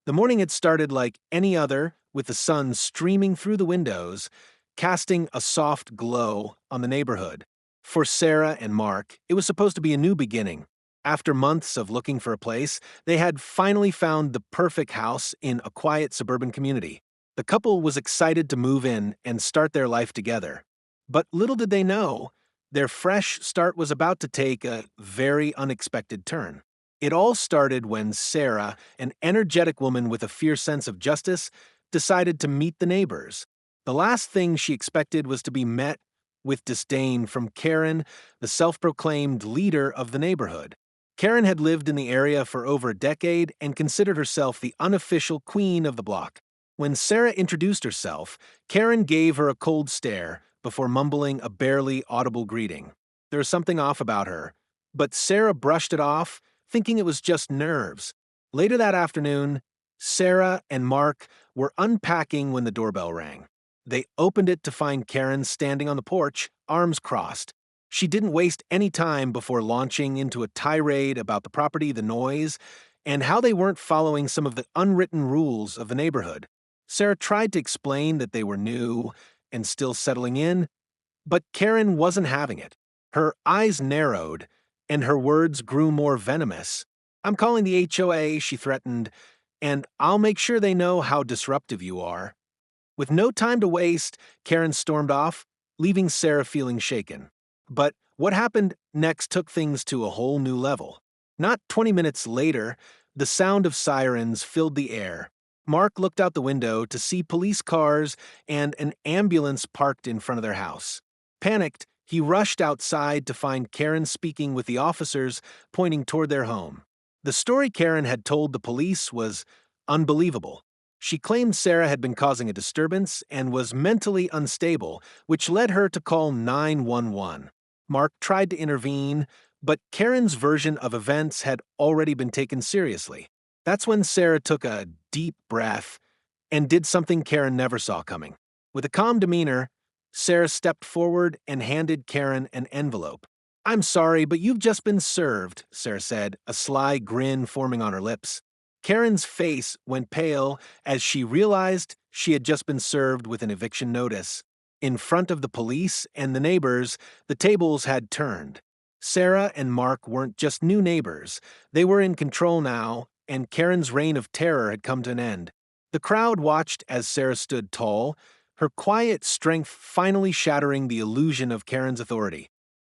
The morning had started like any other, with the sun streaming through the windows, casting a soft glow on the neighborhood. For Sarah and Mark, it was supposed to be a new beginning. After months of looking for a place, they had finally found the perfect house in a quiet suburban community. The couple was excited to move in and start their life together. But little did they know, their fresh start was about to take a very unexpected turn. It all started when Sarah, an energetic woman with a fierce sense of justice, decided to meet the neighbors. The last thing she expected was to be met with disdain from Karen, the self proclaimed leader of the neighborhood. Karen had lived in the area for over a decade and considered herself the unofficial queen of the block. When Sarah introduced herself, Karen gave her a cold stare before mumbling a barely audible greeting. There was something off about her, but Sarah brushed it off, thinking it was just nerves. Later that afternoon, Sarah and Mark were unpacking when the doorbell rang. They opened it to find Karen standing on the porch, arms crossed. She didn't waste any time before launching into a tirade about the property, the noise, and how they weren't following some of the unwritten rules of the neighborhood. Sarah tried to explain that they were new and still settling in, but Karen wasn't having it. Her eyes narrowed, and her words grew more venomous. "I'm calling the HOA," she threatened, "and I'll make sure they know how disruptive you are." With no time to waste, Karen stormed off, leaving Sarah feeling shaken. But what happened next took things to a whole new level. Not 20 minutes later, the sound of sirens filled the air. Mark looked out the window to see police cars and an ambulance parked in front of their house. Panicked, he rushed outside to find Karen speaking with the officers pointing toward their home. The story Karen had told the police was unbelievable. She claimed Sarah had been causing a disturbance and was mentally unstable, which led her to call 911. Mark tried to intervene, but Karen's version of events had already been taken seriously. That's when Sarah took a deep breath and did something Karen never saw coming. With a calm demeanor, Sarah stepped forward and handed Karen an envelope. "I'm sorry, but you've just been served," Sarah said, a sly grin forming on her lips. Karen's face went pale as she realized she had just been served with an eviction notice. In front of the police and the neighbors, the tables had turned. Sarah and Mark weren't just new neighbors. They were in control now, and Karen's reign of terror had come to an end. The crowd watched as Sarah stood tall, her quiet strength finally shattering the illusion of Karen's authority.